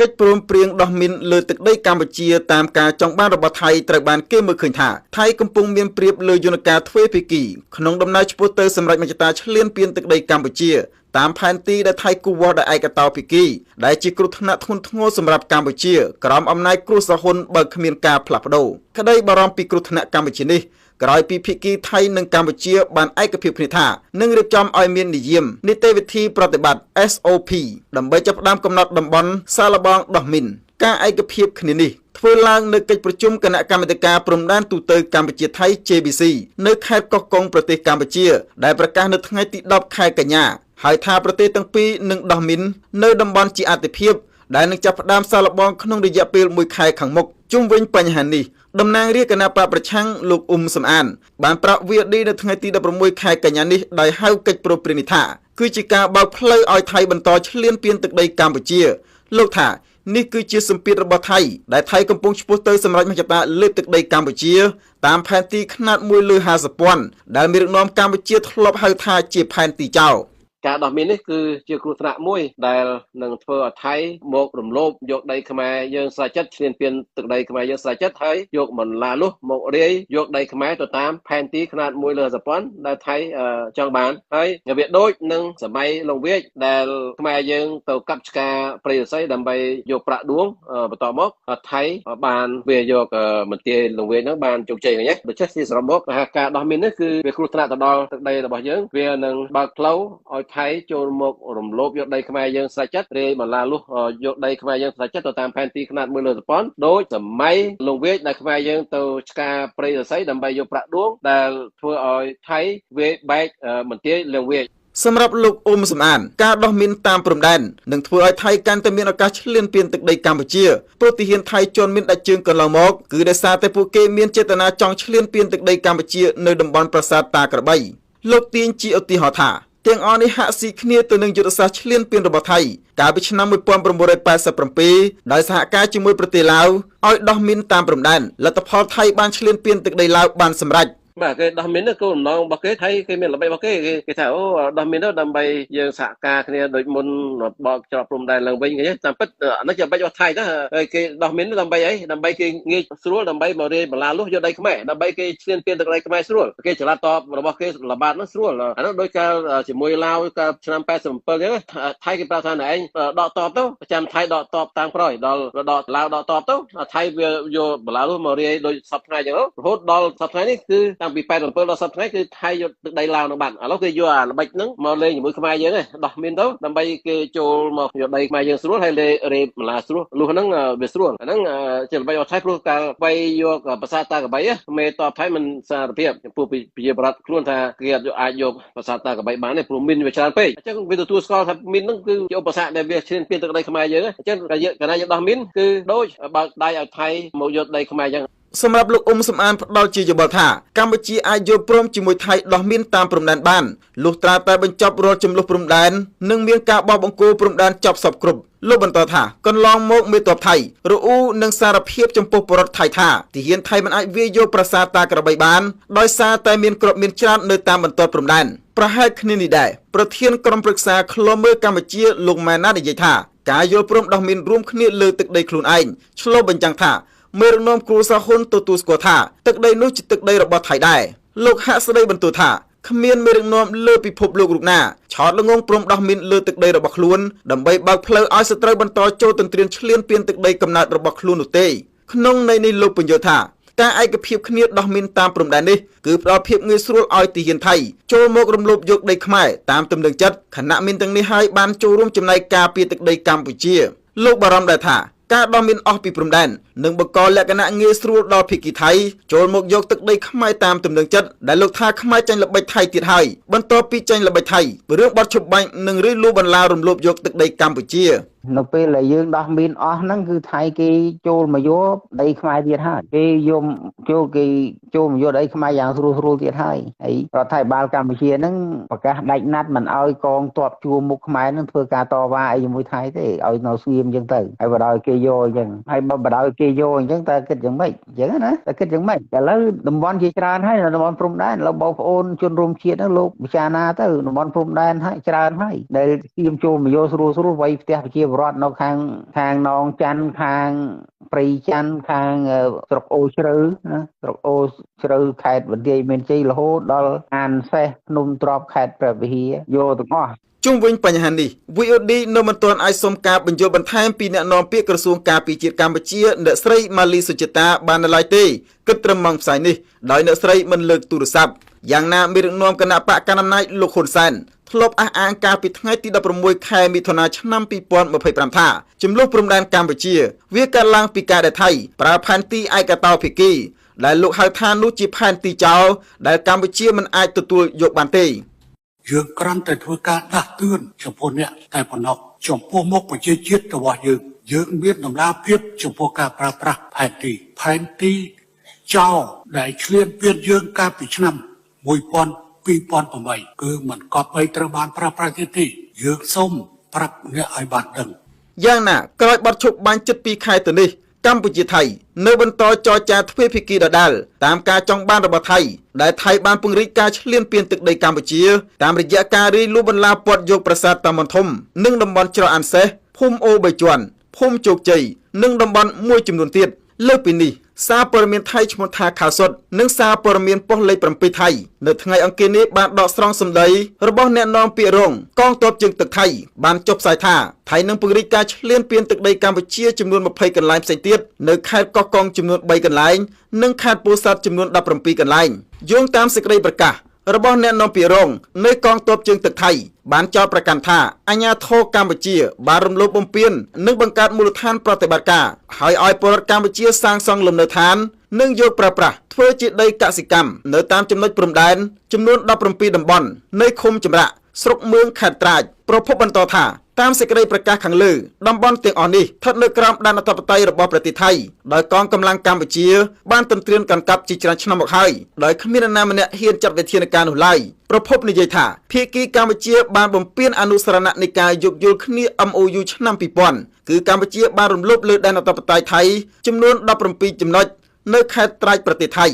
កិច្ចព្រមព្រៀងដោះមីនលើទឹកដីកម្ពុជាតាមការចង់បានរបស់ថៃត្រូវបានគេមើលឃើញថាថៃកំពុងមានប្រៀបលើយន្តការទ្វេភាគីក្នុងដំណើរឆ្ពោះទៅសម្រេចមជ្ឈតាឈ្លានពានទឹកដីកម្ពុជាតាមផែនទីដែលថៃគូសវាស់ដោយឯកតោភាគីដែលជាគ្រោះថ្នាក់ធ្ងន់ធ្ងរសម្រាប់កម្ពុជាក្រោមអំណាចគ្រួសារហ៊ុនបើគ្មានការផ្លាស់ប្ដូរក្តីបារម្ភពីគ្រោះថ្នាក់កម្ពុជានេះក្រោយពីភាគីថៃនិងកម្ពុជាបានឯកភាពគ្នាថានឹងរៀបចំឲ្យមាននិយមនីតិវិធីប្រតិបត្តិ SOP ដើម្បីចាប់ផ្ដើមកំណត់តំបន់សាឡបងដោះមីនការឯកភាពគ្នានេះធ្វើឡើងនៅកិច្ចប្រជុំគណៈកម្មាធិការព្រំដែនទូតកម្ពុជាថៃ JBC នៅខេត្តកោះកុងប្រទេសកម្ពុជាដែលប្រកាសនៅថ្ងៃទី10ខែកញ្ញាហើយថាប្រទេសទាំងពីរនឹងដោះមីននៅតំបន់ជាអាទិភាពដែលនឹងចាប់ផ្ដើមសាឡបងក្នុងរយៈពេល1ខែខាងមុខជុំវិញបញ្ហានេះតំណាងរាជគណៈបកប្រឆាំងលោកសំអានបានប្រាប់ VOD នៅថ្ងៃទី16ខែកញ្ញានេះដោយហៅកិច្ចព្រមព្រៀងនេះថាគឺជាការបើកផ្លូវឲ្យថៃបន្តឈ្លានពានទឹកដីកម្ពុជាលោកថានេះគឺជាសម្ពាធរបស់ថៃដែលថៃកំពុងឆ្ពោះទៅសម្រេចមជ្ឈតាលេបទឹកដីកម្ពុជាតាមផែនទីខ្នាត1លើ50,000ដែលមានរកនាំកម្ពុជាធ្លាប់ហៅថាជាផែនទីចោលការដោះមាននេះគឺជាគ្រោះថ្នាក់មួយដែលនឹងធ្វើឲ្យថៃមករំលោភយកដីខ្មែរយើងស្រេចចិត្តឈ្លានពានទឹកដីខ្មែរយើងស្រេចចិត្តហើយយកបន្លាលុះមករាយយកដីខ្មែរទៅតាមផែនទីខ្នាត1លើ50,000ដែលថៃចង់បានហើយវាដូចនឹងសម័យលង្វែកដែលខ្មែរយើងទៅកាប់ឆ្ការព្រៃឫស្សីដើម្បីយកប្រាក់ដួងបន្តមកថៃបានវាយកមន្ទីរលង្វែកហ្នឹងបានជោគជ័យហ្នឹងដូច្នេះជាសរុបមកការដោះមាននេះគឺវាគ្រោះថ្នាក់ទៅដល់ទឹកដីរបស់យើងវានឹងបើកផ្លូវឲ្យថៃចូលមករំលោភយកដីខ្មែរយើងស្រេចចិត្តរាយបន្លាលុះយកដីខ្មែរយើងស្រេចចិត្តទៅតាមផែនទីខ្នាត1លើ1000ដោយសម័យលង្វែកដែលខ្មែរយើងទៅឆ្ការព្រៃឫស្សីដើម្បីយកប្រាក់ដួងដែលធ្វើឲ្យថៃវាបែកមន្ទីរលង្វែកសម្រាប់លោកសំអានការដោះមីនតាមព្រំដែននឹងធ្វើឲ្យថៃកាន់តែមានឱកាសឈ្លានពានទឹកដីកម្ពុជាព្រោះទាហានថៃជន់មានដាច់ជើងកន្លងមកគឺដោយសារតែពួកគេមានចេតនាចង់ឈ្លានពានទឹកដីកម្ពុជានៅតំបន់ប្រាសាទតាក្របីលោកទាញជាឧទាហរណ៍ថាទាំងអស់នេះហាក់ស៊ីគ្នាទៅនឹងយុទ្ធសាស្ត្រឈ្លានពានរបស់ថៃកាលពីឆ្នាំ1987ដោយសហការជាមួយប្រទេសឡាវឲ្យដោះមីនតាមព្រំដែនលទ្ធផលថៃបានឈ្លានពានទឹកដីឡាវបានសម្រេចបាទគេដោះមីនគោលបំណងរបស់គេថៃគេមានល្បិចរបស់គេថាអូដោះមីនទៅដើម្បីយើងសហការគ្នាដូចមុនបកច្រកព្រំដែនឡើងវិញគេតាមពិតអានេះជាល្បិចរបស់ថៃណាហើយគេដោះមីនដើម្បីអីដើម្បីគេងាយស្រួលដើម្បីមករាយបន្លាលុះយកដីខ្មែរដើម្បីគេឈ្លានពានទឹកដីខ្មែរស្រួលគេចល័តតបរបស់គេល្បាតនោះស្រួលអានោះដោយកាលជាមួយឡាវកាលឆ្នាំ87អញ្ចឹងថៃគេប្រាប់ថាឯងដកតបទៅប្រចាំថៃដកតបតាមក្រោយដល់ដកឡាវដកតបទៅថៃវាយកបន្លាលុះមករាយដោយសពថ្ងៃអញ្ចឹងរហូតដល់សពថ្ងៃនេះគឺតាំងពី87ដល់សប្តាហ៍គឺថៃយកទឹកដីឡាវនឹងបាត់ឥឡូវគេយកអាល្បិចហ្នឹងមកលេងជាមួយខ្មែរយើងឯងដោះមានទៅដើម្បីគេចូលមកយកដីខ្មែរយើងស្រួលហើយលេបន្លាស្រួលលុះហ្នឹងវាស្រួលអាហ្នឹងជាល្បិចរបស់ថៃព្រោះកាលបីយកប្រាសាទតាកបីមេតបថៃមិនសារភាពចំពោះប្រជាប្រដ្ឋខ្លួនថាគេអាចយកប្រាសាទតាកបីបានទេព្រោះមានវាច្រើនពេកអញ្ចឹងវាទទួលស្គាល់ថាមានហ្នឹងគឺជាឧបសគ្គដែលវាឈានពានទឹកដីខ្មែរយើងអញ្ចឹងកាលណាយើងដោះមានគឺដូចបើកដៃឲ្យថៃមកយកដីខ្មែរយើងសម្រាប់លោកសំអានផ្ដល់ជាយោបល់ថាកម្ពុជាអាចយល់ព្រមជាមួយថៃដោះមីនតាមព្រំដែនបានលុះត្រាតែបញ្ចប់រាល់ចំនួនព្រំដែននិងមានការបោះបង្គោលព្រំដែនចប់សពគ្រប់លោកបន្តថាកន្លងមកមេតបថៃរអ៊ូនឹងសារភាពចំពោះបរដ្ឋថៃថាទាហានថៃមិនអាចវាយយកប្រាសាទតាក្របីបានដោយសារតែមានគ្រាប់មានច្រើននៅតាមបន្ទាត់ព្រំដែនប្រហែលគ្នានេះដែរប្រធានក្រុមប្រឹក្សាឃ្លាំមើលកម្ពុជាលោកម៉ែនណានិយាយថាការយល់ព្រមដោះមីនរួមគ្នាលើទឹកដីខ្លួនឯងឆ្លុះបញ្ចាំងថាមេរងនាំគ្រួសារហ៊ុនទទួលស្គាល់ថាទឹកដីនោះជាទឹកដីរបស់ថៃដែរលោកហាក់ស្ដីបន្ទោសថាគ្មានមេរងនាំលើពិភពលោករូបណាឆោតល្ងងព្រមដោះមីនលើទឹកដីរបស់ខ្លួនដើម្បីបើកផ្លូវឲ្យសត្រូវបន្តចូលទន្ទ្រានឈ្លានពានទឹកដីកំណើតរបស់ខ្លួននោះទេក្នុងន័យនេះលោកបញ្យល់ថាការឯកភាពគ្នាដោះមីនតាមព្រំដែននេះគឺផ្ដល់ភាពងាយស្រួលឲ្យទាហានថៃចូលមករំលោភយកដីខ្មែរតាមទំនឹងចិត្តខណៈមានទាំងនេះហើយបានចូលរួមចំណែកការពារទឹកដីកម្ពុជាលោកបារម្ភដែរថាការដោះមានអស់ពីព្រំដែននឹងបង្កលក្ខណៈងាយស្រួលដល់ភាគីថៃចូលមកយកទឹកដីខ្មែរតាមទំនឹងចិត្តដែលលោកថាខ្មែរចាញ់ល្បិចថៃទៀតហើយបន្ទាប់ពីចាញ់ល្បិចថៃរឿងបាត់ឈប់បាញ់និងរឿយលួបន្លារំលោភយកទឹកដីកម្ពុជានៅពេលដែលយើងដោះមានអស់ហ្នឹងគឺថៃគេចូលមកយកដីខ្មែរទៀតហើយគេចូលមកយកដីខ្មែរយ៉ាងស្រួលទៀតហើយរដ្ឋាភិបាលកម្ពុជាហ្នឹងប្រកាសដាច់ណាត់មិនអោយកងទ័ពជួរមុខខ្មែរហ្នឹងធ្វើការតវ៉ាអីជាមួយថៃទេឲ្យនៅស្ងៀមអញ្ចឹងទៅហើយបដ ឲ្យគេយកអញ្ចឹងហើយបើបដ ឲ្យគេយកអញ្ចឹងតើគិតយ៉ាងម៉េចអញ្ចឹងណាតើគិតយ៉ាងម៉េចឥឡូវតំបន់ជាច្រើនហើយតំបន់ព្រំដែនឥឡូវបងប្អូនជនរួមជាតិហ្នឹងលោកពិចារណាទៅតំបន់ព្រំដែនហើយច្រើនហើយដែលស្ងៀមចូលមកយកស្រួលវាយផ្ទះប្រជាពល ពលរដ្ឋនៅខាងនងច័ន្ទខាងព្រៃច័ន្ទខាងស្រុកអូជ្រៅណាស្រុកអូជ្រៅខេត្តបន្ទាយមានជ័យរហូតដល់អានសេះភ្នំទ្របខេត្តព្រះវិហារយកទាំងអស់ជុំវិញបញ្ហានេះ VOD នៅមិនទាន់អាចសុំការបញ្យល់បន្ថែមពីអ្នកនាំពាក្យក្រសួងការពារជាតិកម្ពុជាអ្នកស្រីម៉ាលីសុចិតាបាននៅឡើយទេគិតត្រឹមម៉ោងផ្សាយនេះដោយអ្នកស្រីមិនលើកទូរស័ព្ទយ៉ាងណាមានរងនាំគណៈបកកណ្ដាលអំណាចលោកហ៊ុនសែនធ្លាប់អះអាងកាលពីថ្ងៃទី16ខែមិថុនាឆ្នាំ2025ថាចំនួនព្រំដែនកម្ពុជាវាកើតឡើងពីការដែលថៃប្រើផែនទីឯកតោភាគីដែលលោកហៅថានោះជាផែនទីចោលដែលកម្ពុជាមិនអាចទទួលយកបានទេយើងគ្រាន់តែធ្វើការដាស់តឿនចំពោះអ្នកតែប៉ុណ្ណោះចំពោះមុខប្រជាជាតិរបស់យើងមានដំណាភាពចំពោះការប្រើប្រាស់ផែនទីចោលដែលឆ្លៀនពៀនយើងកាលពីឆ្នាំ2008គឺមិនកប់បីត្រូវបានប្រើប្រាស់ទេយើងសូមប្រាប់អ្នកឲ្យបានដឹងយ៉ាងណាក្រោយបទឈប់បាញ់ជិត2ខែទៅនេះកម្ពុជាថៃនៅបន្តចរចាទ្វេភាគីដដែលតាមការចង់បានរបស់ថៃដែលថៃបានពង្រីកការឈ្លានពានទឹកដីកម្ពុជាតាមរយៈការរីលូបន្លាព័ទ្ធយកប្រាសាទតាម៉ុនធំនិងតំបន់ច្រកអានសេះភូមិអូ3ជាន់ភូមិជោគជ័យនិងតំបន់មួយចំនួនទៀតលើសពីនេះសារព័ត៌មានថៃឈ្មោះថាខាវសុតនិងសារព័ត៌មានប៉ុស្តិ៍លេខ7ថៃនៅថ្ងៃអង្គារនេះបានដកស្រង់សម្ដីរបស់អ្នកនាំពាក្យរងកងទ័ពជើងទឹកថៃបានចុះផ្សាយថាថៃនឹងពង្រីកការឈ្លានពានទឹកដីកម្ពុជាចំនួន20កន្លែងផ្សេងទៀតនៅខេត្តកោះកុងចំនួន3កន្លែងនិងខេត្តពោធិ៍សាត់ចំនួន17កន្លែងយោងតាមសេចក្តីប្រកាសរបស់អ្នកនាំពាក្យរងនៃកងទ័ពជើងទឹកថៃបានចោទប្រកាន់ថាអាញាធរកម្ពុជាបានរំលោភបំពាននិងបង្កើតមូលដ្ឋានប្រតិបត្តិការហើយឲ្យពលរដ្ឋកម្ពុជាសាងសង់លំនៅឋាននិងយកប្រើប្រាស់ធ្វើជាដីកសិកម្មនៅតាមចំណុចព្រំដែនចំនួន17តំបន់នៃឃុំចម្រាក់ស្រុកមឿងខេត្តត្រាចប្រពន្ធបន្តថាតាមសេចក្តីប្រកាសខាងលើតំបន់ទាំងអស់នេះស្ថិតនៅក្រោមដែនអធិបតេយ្យរបស់ប្រទេសថៃដោយកងកម្លាំងកម្ពុជាបានទន្ទ្រានកាន់កាប់ជាច្រើនឆ្នាំមកហើយដោយគ្មាននរណាម្នាក់ហ៊ានចាត់វិធានការនោះឡើយប្រពន្ធនិយាយថាភាគីកម្ពុជាបានបំពានអនុសារណៈនៃការយោគយល់គ្នា MOU ឆ្នាំ2000គឺកម្ពុជាបានរំលោភលើដែនអធិបតេយ្យថៃចំនួន17ចំណុចនៅខេត្តត្រាចប្រទេសថៃ